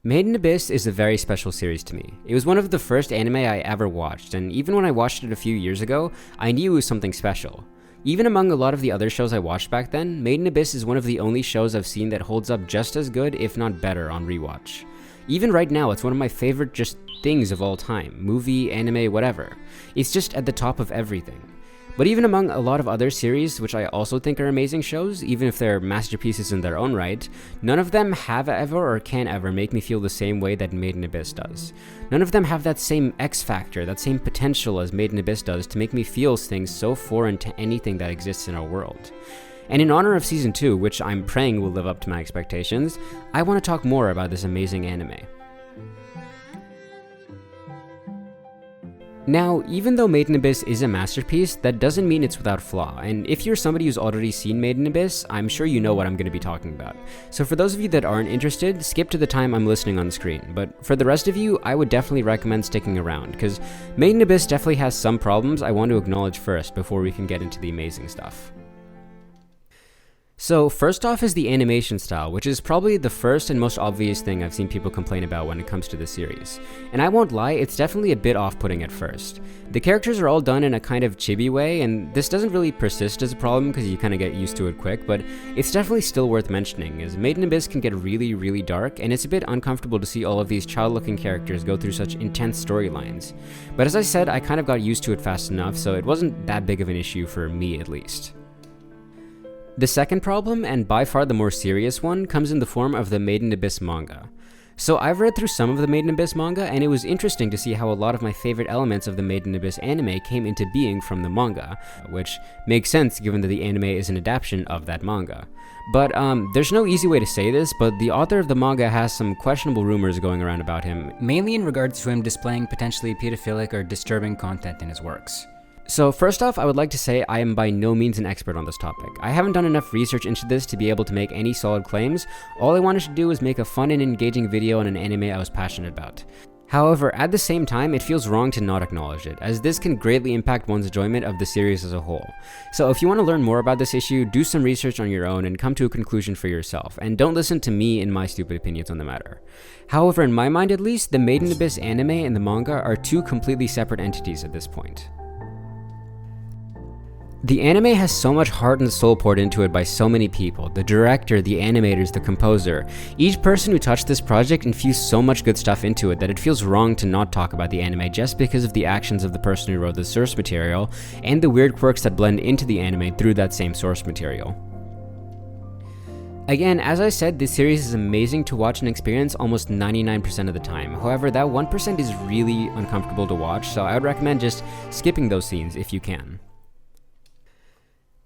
Made in Abyss is a very special series to me. It was one of the first anime I ever watched, and even when I watched it a few years ago, I knew it was something special. Even among a lot of the other shows I watched back then, Made in Abyss is one of the only shows I've seen that holds up just as good, if not better, on rewatch. Even right now, it's one of my favorite just things of all time. Movie, anime, whatever. It's just at the top of everything. But even among a lot of other series, which I also think are amazing shows, even if they're masterpieces in their own right, none of them have ever or can ever make me feel the same way that Made in Abyss does. None of them have that same X factor, that same potential as Made in Abyss does to make me feel things so foreign to anything that exists in our world. And in honor of Season 2, which I'm praying will live up to my expectations, I want to talk more about this amazing anime. Now, even though Made in Abyss is a masterpiece, that doesn't mean it's without flaw, and if you're somebody who's already seen Made in Abyss, I'm sure you know what I'm going to be talking about. So for those of you that aren't interested, skip to the time I'm listening on the screen, but for the rest of you, I would definitely recommend sticking around, because Made in Abyss definitely has some problems I want to acknowledge first before we can get into the amazing stuff. So first off is the animation style, which is probably the first and most obvious thing I've seen people complain about when it comes to the series. And I won't lie, it's definitely a bit off-putting at first. The characters are all done in a kind of chibi way, and this doesn't really persist as a problem because you kind of get used to it quick, but it's definitely still worth mentioning, as Made in Abyss can get really, really dark, and it's a bit uncomfortable to see all of these child-looking characters go through such intense storylines. But as I said, I kind of got used to it fast enough, so it wasn't that big of an issue for me at least. The second problem, and by far the more serious one, comes in the form of the Made in Abyss manga. So I've read through some of the Made in Abyss manga, and it was interesting to see how a lot of my favorite elements of the Made in Abyss anime came into being from the manga, which makes sense given that the anime is an adaptation of that manga. But there's no easy way to say this, but the author of the manga has some questionable rumors going around about him, mainly in regards to him displaying potentially pedophilic or disturbing content in his works. So first off, I would like to say I am by no means an expert on this topic. I haven't done enough research into this to be able to make any solid claims. All I wanted to do was make a fun and engaging video on an anime I was passionate about. However, at the same time, it feels wrong to not acknowledge it, as this can greatly impact one's enjoyment of the series as a whole. So if you want to learn more about this issue, do some research on your own and come to a conclusion for yourself, and don't listen to me and my stupid opinions on the matter. However, in my mind at least, the Made in Abyss anime and the manga are two completely separate entities at this point. The anime has so much heart and soul poured into it by so many people, the director, the animators, the composer. Each person who touched this project infused so much good stuff into it that it feels wrong to not talk about the anime just because of the actions of the person who wrote the source material and the weird quirks that blend into the anime through that same source material. Again, as I said, this series is amazing to watch and experience almost 99% of the time. However, that 1% is really uncomfortable to watch, so I would recommend just skipping those scenes if you can.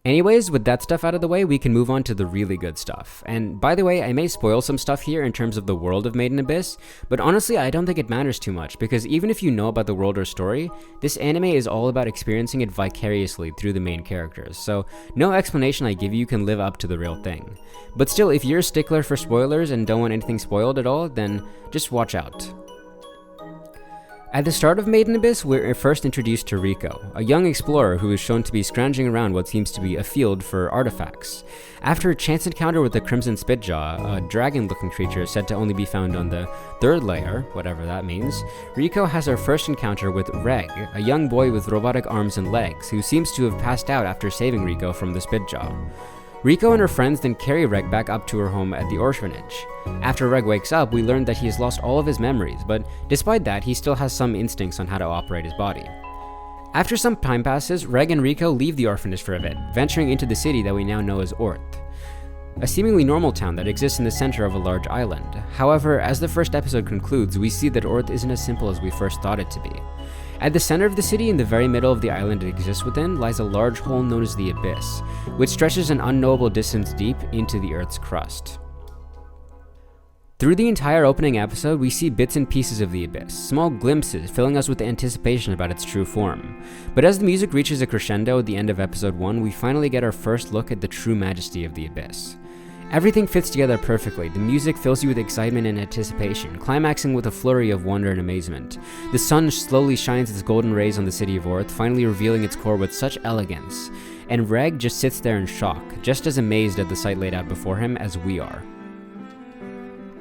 Anyways, with that stuff out of the way, we can move on to the really good stuff. And by the way, I may spoil some stuff here in terms of the world of Made in Abyss, but honestly I don't think it matters too much, because even if you know about the world or story, this anime is all about experiencing it vicariously through the main characters, so no explanation I give you can live up to the real thing. But still, if you're a stickler for spoilers and don't want anything spoiled at all, then just watch out. At the start of Made in Abyss, we're first introduced to Riko, a young explorer who is shown to be scrounging around what seems to be a field for artifacts. After a chance encounter with the Crimson Spitjaw, a dragon-looking creature said to only be found on the third layer, whatever that means, Riko has her first encounter with Reg, a young boy with robotic arms and legs, who seems to have passed out after saving Riko from the Spitjaw. Riko and her friends then carry Reg back up to her home at the orphanage. After Reg wakes up, we learn that he has lost all of his memories, but despite that, he still has some instincts on how to operate his body. After some time passes, Reg and Riko leave the orphanage for a bit, venturing into the city that we now know as Orth, a seemingly normal town that exists in the center of a large island. However, as the first episode concludes, we see that Orth isn't as simple as we first thought it to be. At the center of the city, in the very middle of the island it exists within, lies a large hole known as the Abyss, which stretches an unknowable distance deep into the Earth's crust. Through the entire opening episode, we see bits and pieces of the Abyss, small glimpses filling us with anticipation about its true form. But as the music reaches a crescendo at the end of episode 1, we finally get our first look at the true majesty of the Abyss. Everything fits together perfectly. The music fills you with excitement and anticipation, climaxing with a flurry of wonder and amazement. The sun slowly shines its golden rays on the city of Orth, finally revealing its core with such elegance. And Reg just sits there in shock, just as amazed at the sight laid out before him as we are.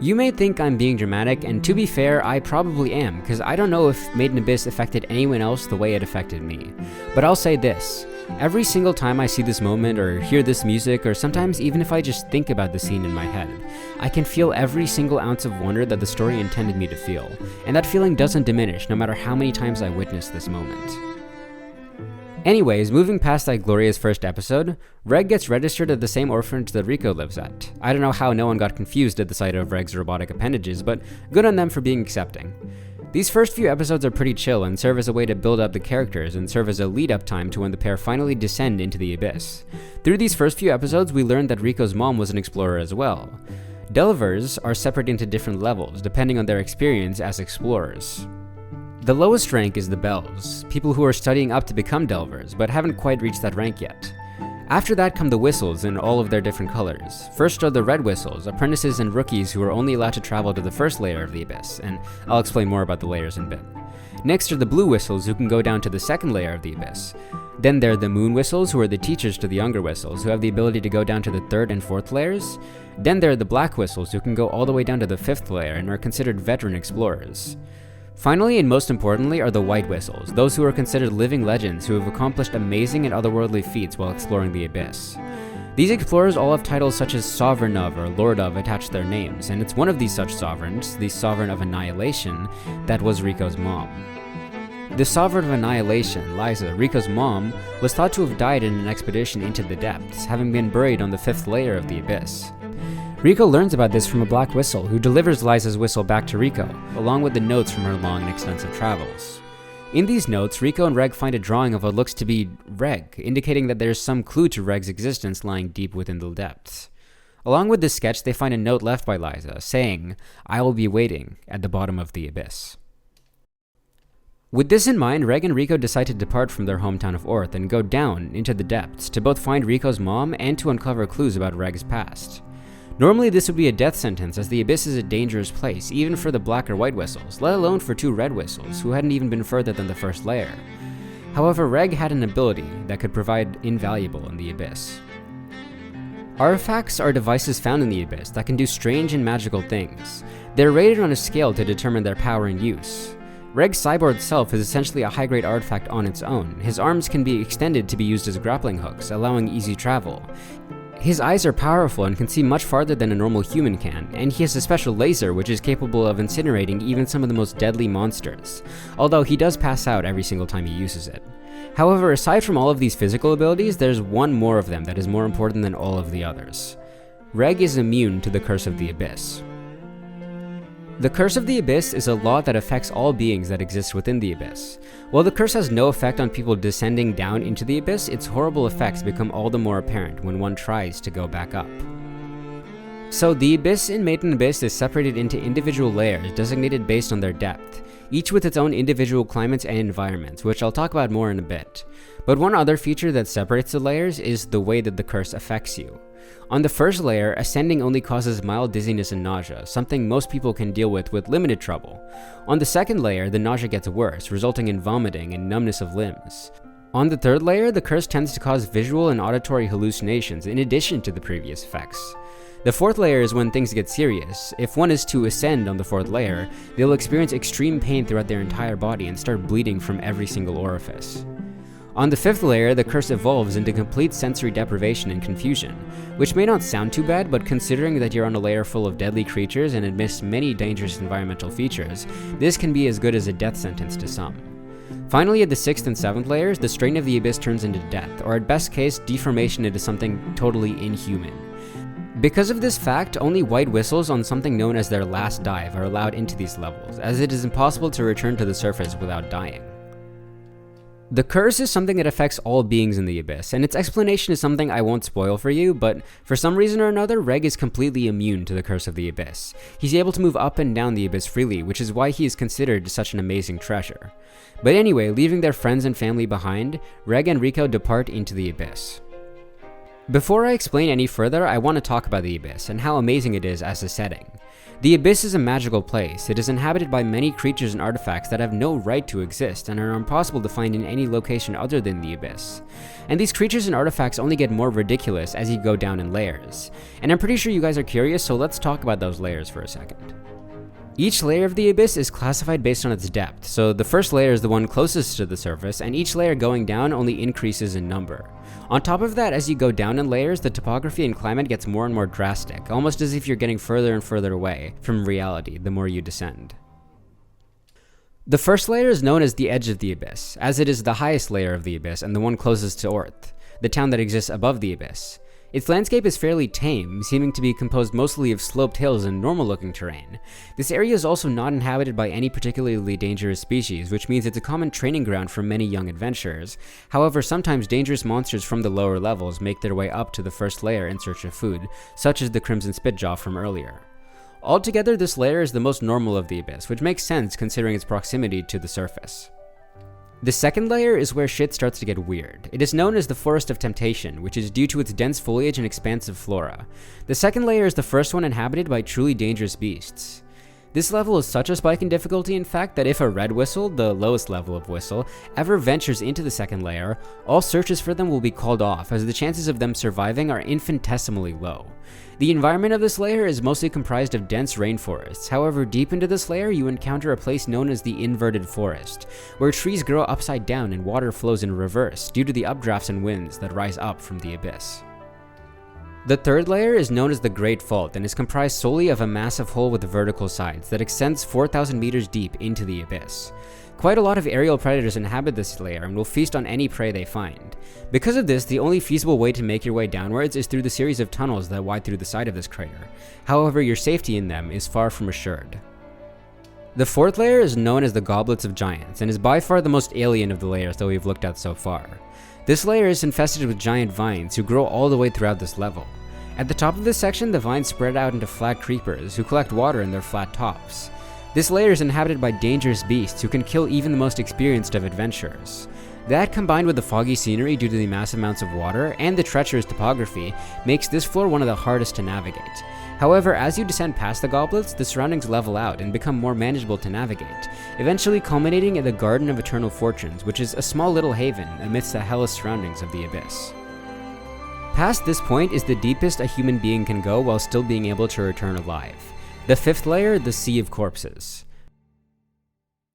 You may think I'm being dramatic, and to be fair, I probably am, because I don't know if Made in Abyss affected anyone else the way it affected me. But I'll say this, every single time I see this moment or hear this music, or sometimes even if I just think about the scene in my head, I can feel every single ounce of wonder that the story intended me to feel, and that feeling doesn't diminish no matter how many times I witness this moment. Anyways, moving past that glorious first episode, Reg gets registered at the same orphanage that Rico lives at. I don't know how no one got confused at the sight of Reg's robotic appendages, but good on them for being accepting. These first few episodes are pretty chill and serve as a way to build up the characters and serve as a lead-up time to when the pair finally descend into the abyss. Through these first few episodes, we learned that Rico's mom was an explorer as well. Delvers are separate into different levels, depending on their experience as explorers. The lowest rank is the Bells, people who are studying up to become Delvers, but haven't quite reached that rank yet. After that come the Whistles in all of their different colors. First are the Red Whistles, apprentices and rookies who are only allowed to travel to the first layer of the Abyss, and I'll explain more about the layers in a bit. Next are the Blue Whistles, who can go down to the second layer of the Abyss. Then there are the Moon Whistles, who are the teachers to the younger Whistles, who have the ability to go down to the third and fourth layers. Then there are the Black Whistles, who can go all the way down to the fifth layer and are considered veteran explorers. Finally, and most importantly, are the White Whistles, those who are considered living legends who have accomplished amazing and otherworldly feats while exploring the Abyss. These explorers all have titles such as Sovereign of or Lord of attached to their names, and it's one of these such sovereigns, the Sovereign of Annihilation, that was Rico's mom. The Sovereign of Annihilation, Liza, Rico's mom, was thought to have died in an expedition into the depths, having been buried on the fifth layer of the Abyss. Rico learns about this from a Black Whistle, who delivers Liza's whistle back to Rico, along with the notes from her long and extensive travels. In these notes, Rico and Reg find a drawing of what looks to be Reg, indicating that there is some clue to Reg's existence lying deep within the depths. Along with this sketch, they find a note left by Liza, saying, "I will be waiting at the bottom of the abyss." With this in mind, Reg and Rico decide to depart from their hometown of Orth and go down into the depths to both find Rico's mom and to uncover clues about Reg's past. Normally this would be a death sentence, as the Abyss is a dangerous place, even for the Black or White Whistles, let alone for two Red Whistles, who hadn't even been further than the first layer. However, Reg had an ability that could prove invaluable in the Abyss. Artifacts are devices found in the Abyss that can do strange and magical things. They're rated on a scale to determine their power and use. Reg's cyborg self is essentially a high-grade artifact on its own. His arms can be extended to be used as grappling hooks, allowing easy travel. His eyes are powerful and can see much farther than a normal human can, and he has a special laser which is capable of incinerating even some of the most deadly monsters, although he does pass out every single time he uses it. However, aside from all of these physical abilities, there's one more of them that is more important than all of the others. Reg is immune to the Curse of the Abyss. The Curse of the Abyss is a law that affects all beings that exist within the Abyss. While the curse has no effect on people descending down into the Abyss, its horrible effects become all the more apparent when one tries to go back up. So the Abyss in Made in Abyss is separated into individual layers designated based on their depth, each with its own individual climates and environments, which I'll talk about more in a bit. But one other feature that separates the layers is the way that the curse affects you. On the first layer, ascending only causes mild dizziness and nausea, something most people can deal with limited trouble. On the second layer, the nausea gets worse, resulting in vomiting and numbness of limbs. On the third layer, the curse tends to cause visual and auditory hallucinations in addition to the previous effects. The fourth layer is when things get serious. If one is to ascend on the fourth layer, they'll experience extreme pain throughout their entire body and start bleeding from every single orifice. On the fifth layer, the curse evolves into complete sensory deprivation and confusion, which may not sound too bad, but considering that you're on a layer full of deadly creatures and amidst many dangerous environmental features, this can be as good as a death sentence to some. Finally, at the sixth and seventh layers, the strain of the Abyss turns into death, or at best case, deformation into something totally inhuman. Because of this fact, only White Whistles on something known as their last dive are allowed into these levels, as it is impossible to return to the surface without dying. The curse is something that affects all beings in the Abyss, and its explanation is something I won't spoil for you, but for some reason or another, Reg is completely immune to the Curse of the Abyss. He's able to move up and down the Abyss freely, which is why he is considered such an amazing treasure. But anyway, leaving their friends and family behind, Reg and Rico depart into the Abyss. Before I explain any further, I want to talk about the Abyss and how amazing it is as a setting. The Abyss is a magical place. It is inhabited by many creatures and artifacts that have no right to exist and are impossible to find in any location other than the Abyss. And these creatures and artifacts only get more ridiculous as you go down in layers. And I'm pretty sure you guys are curious, so let's talk about those layers for a second. Each layer of the Abyss is classified based on its depth, so the first layer is the one closest to the surface, and each layer going down only increases in number. On top of that, as you go down in layers, the topography and climate gets more and more drastic, almost as if you're getting further and further away from reality the more you descend. The first layer is known as the Edge of the Abyss, as it is the highest layer of the Abyss and the one closest to Orth, the town that exists above the Abyss. Its landscape is fairly tame, seeming to be composed mostly of sloped hills and normal-looking terrain. This area is also not inhabited by any particularly dangerous species, which means it's a common training ground for many young adventurers. However, sometimes dangerous monsters from the lower levels make their way up to the first layer in search of food, such as the Crimson Spitjaw from earlier. Altogether, this layer is the most normal of the Abyss, which makes sense considering its proximity to the surface. The second layer is where shit starts to get weird. It is known as the Forest of Temptation, which is due to its dense foliage and expansive flora. The second layer is the first one inhabited by truly dangerous beasts. This level is such a spike in difficulty, in fact, that if a red whistle, the lowest level of whistle, ever ventures into the second layer, all searches for them will be called off, as the chances of them surviving are infinitesimally low. The environment of this layer is mostly comprised of dense rainforests. However, deep into this layer, you encounter a place known as the Inverted Forest, where trees grow upside down and water flows in reverse due to the updrafts and winds that rise up from the abyss. The third layer is known as the Great Fault and is comprised solely of a massive hole with vertical sides that extends 4,000 meters deep into the abyss. Quite a lot of aerial predators inhabit this layer and will feast on any prey they find. Because of this, the only feasible way to make your way downwards is through the series of tunnels that wide through the side of this crater. However, your safety in them is far from assured. The fourth layer is known as the Goblets of Giants and is by far the most alien of the layers that we've looked at so far. This layer is infested with giant vines who grow all the way throughout this level. At the top of this section, the vines spread out into flat creepers who collect water in their flat tops. This layer is inhabited by dangerous beasts who can kill even the most experienced of adventurers. That, combined with the foggy scenery due to the massive amounts of water and the treacherous topography, makes this floor one of the hardest to navigate. However, as you descend past the goblets, the surroundings level out and become more manageable to navigate, eventually culminating in the Garden of Eternal Fortunes, which is a small little haven amidst the hellish surroundings of the abyss. Past this point is the deepest a human being can go while still being able to return alive. The fifth layer, the Sea of Corpses.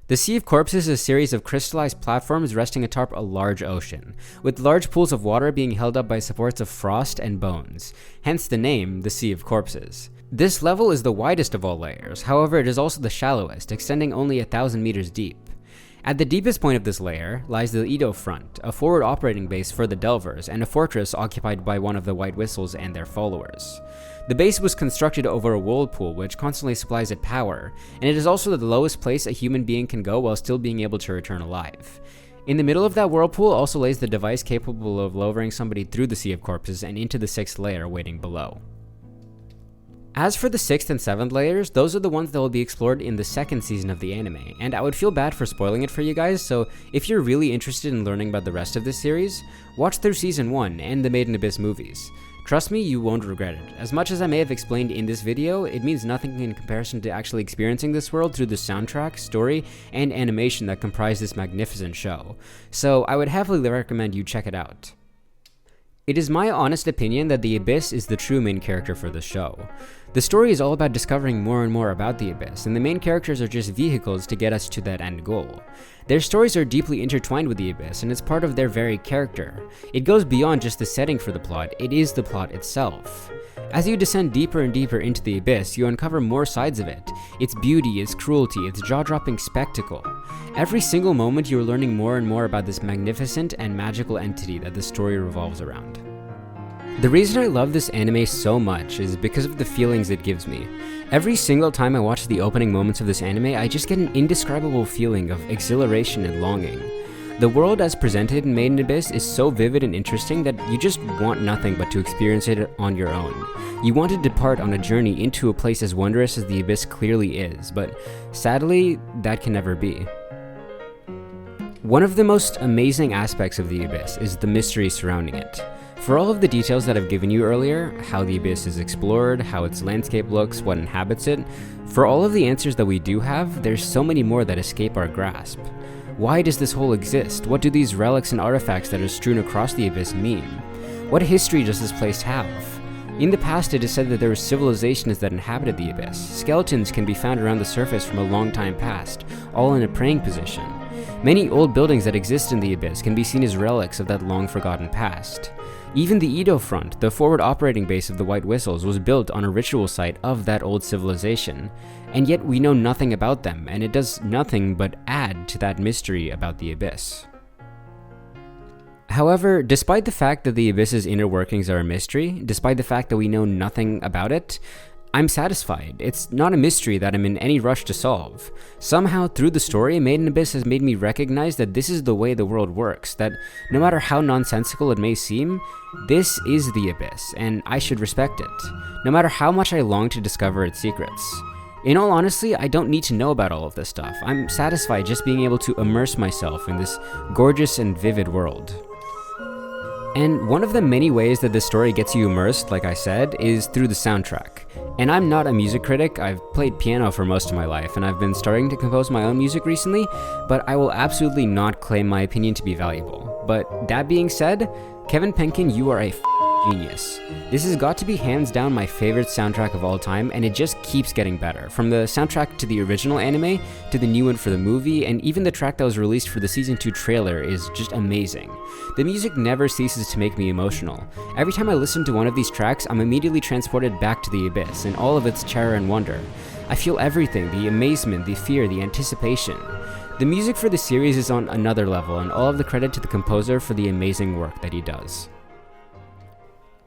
The Sea of Corpses is a series of crystallized platforms resting atop a large ocean, with large pools of water being held up by supports of frost and bones, hence the name, the Sea of Corpses. This level is the widest of all layers, however it is also the shallowest, extending only 1,000 meters deep. At the deepest point of this layer lies the Edo Front, a forward operating base for the Delvers and a fortress occupied by one of the White Whistles and their followers. The base was constructed over a whirlpool which constantly supplies it power, and it is also the lowest place a human being can go while still being able to return alive. In the middle of that whirlpool also lays the device capable of lowering somebody through the Sea of Corpses and into the 6th layer waiting below. As for the 6th and 7th layers, those are the ones that will be explored in the 2nd season of the anime, and I would feel bad for spoiling it for you guys, so if you're really interested in learning about the rest of this series, watch through Season 1 and the Made in Abyss movies. Trust me, you won't regret it. As much as I may have explained in this video, it means nothing in comparison to actually experiencing this world through the soundtrack, story, and animation that comprise this magnificent show, so I would heavily recommend you check it out. It is my honest opinion that the Abyss is the true main character for the show. The story is all about discovering more and more about the Abyss, and the main characters are just vehicles to get us to that end goal. Their stories are deeply intertwined with the Abyss, and it's part of their very character. It goes beyond just the setting for the plot, it is the plot itself. As you descend deeper and deeper into the Abyss, you uncover more sides of it. Its beauty, its cruelty, its jaw-dropping spectacle. Every single moment you're learning more and more about this magnificent and magical entity that the story revolves around. The reason I love this anime so much is because of the feelings it gives me. Every single time I watch the opening moments of this anime, I just get an indescribable feeling of exhilaration and longing. The world as presented in Made in Abyss is so vivid and interesting that you just want nothing but to experience it on your own. You want to depart on a journey into a place as wondrous as the Abyss clearly is, but sadly, that can never be. One of the most amazing aspects of the Abyss is the mystery surrounding it. For all of the details that I've given you earlier, how the Abyss is explored, how its landscape looks, what inhabits it, for all of the answers that we do have, there's so many more that escape our grasp. Why does this hole exist? What do these relics and artifacts that are strewn across the Abyss mean? What history does this place have? In the past, it is said that there were civilizations that inhabited the Abyss. Skeletons can be found around the surface from a long time past, all in a praying position. Many old buildings that exist in the Abyss can be seen as relics of that long-forgotten past. Even the Edo Front, the forward operating base of the White Whistles, was built on a ritual site of that old civilization. And yet we know nothing about them, and it does nothing but add to that mystery about the Abyss. However, despite the fact that the Abyss's inner workings are a mystery, despite the fact that we know nothing about it, I'm satisfied. It's not a mystery that I'm in any rush to solve. Somehow, through the story, Made in Abyss has made me recognize that this is the way the world works, that no matter how nonsensical it may seem, this is the Abyss, and I should respect it, no matter how much I long to discover its secrets. In all honesty, I don't need to know about all of this stuff. I'm satisfied just being able to immerse myself in this gorgeous and vivid world. And one of the many ways that this story gets you immersed, like I said, is through the soundtrack. And I'm not a music critic. I've played piano for most of my life, and I've been starting to compose my own music recently, but I will absolutely not claim my opinion to be valuable. But that being said, Kevin Penkin, you are a genius. This has got to be hands down my favorite soundtrack of all time, and it just keeps getting better. From the soundtrack to the original anime, to the new one for the movie, and even the track that was released for the Season 2 trailer is just amazing. The music never ceases to make me emotional. Every time I listen to one of these tracks, I'm immediately transported back to the Abyss and all of its terror and wonder. I feel everything, the amazement, the fear, the anticipation. The music for the series is on another level, and all of the credit to the composer for the amazing work that he does.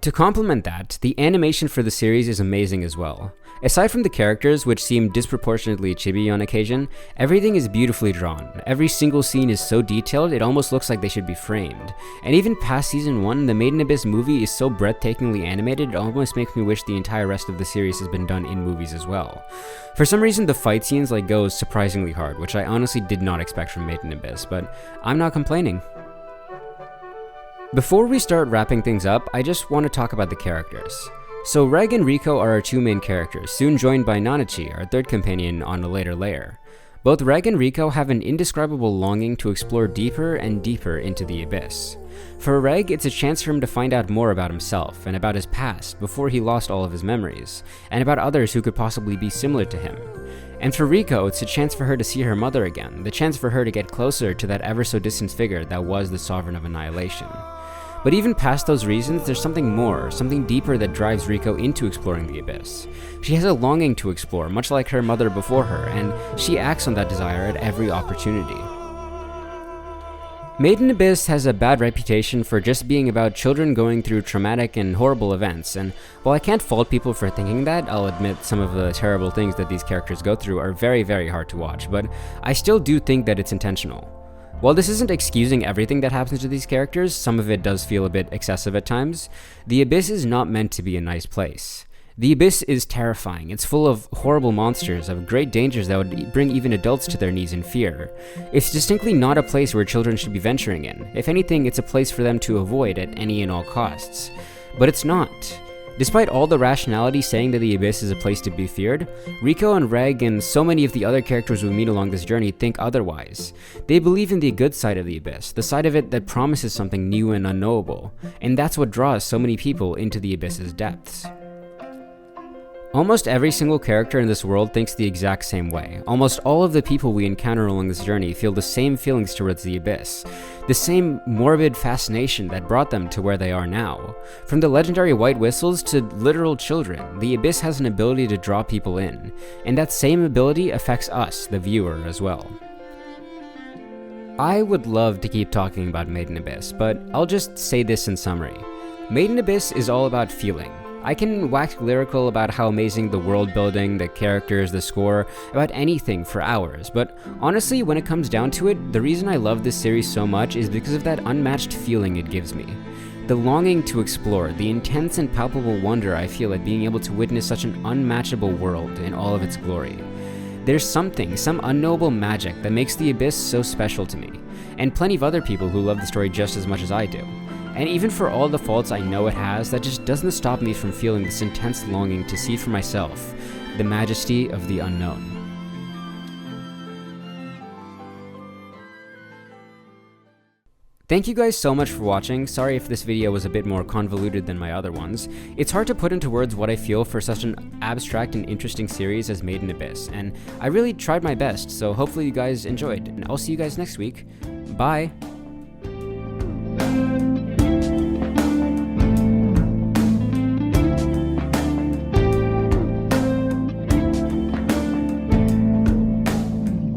To complement that, the animation for the series is amazing as well. Aside from the characters, which seem disproportionately chibi on occasion, everything is beautifully drawn. Every single scene is so detailed, it almost looks like they should be framed. And even past Season 1, the Made in Abyss movie is so breathtakingly animated, it almost makes me wish the entire rest of the series has been done in movies as well. For some reason, the fight scenes go surprisingly hard, which I honestly did not expect from Made in Abyss, but I'm not complaining. Before we start wrapping things up, I just want to talk about the characters. So Reg and Riko are our two main characters, soon joined by Nanachi, our third companion on a later layer. Both Reg and Riko have an indescribable longing to explore deeper and deeper into the Abyss. For Reg, it's a chance for him to find out more about himself and about his past before he lost all of his memories, and about others who could possibly be similar to him. And for Riko, it's a chance for her to see her mother again, the chance for her to get closer to that ever so distant figure that was the Sovereign of Annihilation. But even past those reasons, there's something more, something deeper that drives Riko into exploring the Abyss. She has a longing to explore, much like her mother before her, and she acts on that desire at every opportunity. Made in Abyss has a bad reputation for just being about children going through traumatic and horrible events, and while I can't fault people for thinking that, I'll admit some of the terrible things that these characters go through are very, very hard to watch, but I still do think that it's intentional. While this isn't excusing everything that happens to these characters, some of it does feel a bit excessive at times, the Abyss is not meant to be a nice place. The Abyss is terrifying. It's full of horrible monsters, of great dangers that would bring even adults to their knees in fear. It's distinctly not a place where children should be venturing in. If anything, it's a place for them to avoid at any and all costs. But it's not. Despite all the rationality saying that the Abyss is a place to be feared, Riko and Reg and so many of the other characters we meet along this journey think otherwise. They believe in the good side of the Abyss, the side of it that promises something new and unknowable, and that's what draws so many people into the Abyss's depths. Almost every single character in this world thinks the exact same way. Almost all of the people we encounter along this journey feel the same feelings towards the Abyss, the same morbid fascination that brought them to where they are now. From the legendary White Whistles to literal children, the Abyss has an ability to draw people in, and that same ability affects us, the viewer, as well. I would love to keep talking about Made in Abyss, but I'll just say this in summary. Made in Abyss is all about feeling. I can wax lyrical about how amazing the world building, the characters, the score, about anything for hours, but honestly, when it comes down to it, the reason I love this series so much is because of that unmatched feeling it gives me. The longing to explore, the intense and palpable wonder I feel at being able to witness such an unmatchable world in all of its glory. There's something, some unknowable magic that makes the Abyss so special to me, and plenty of other people who love the story just as much as I do. And even for all the faults I know it has, that just doesn't stop me from feeling this intense longing to see for myself the majesty of the unknown. Thank you guys so much for watching. Sorry if this video was a bit more convoluted than my other ones. It's hard to put into words what I feel for such an abstract and interesting series as Made in Abyss, and I really tried my best, so hopefully you guys enjoyed, and I'll see you guys next week. Bye!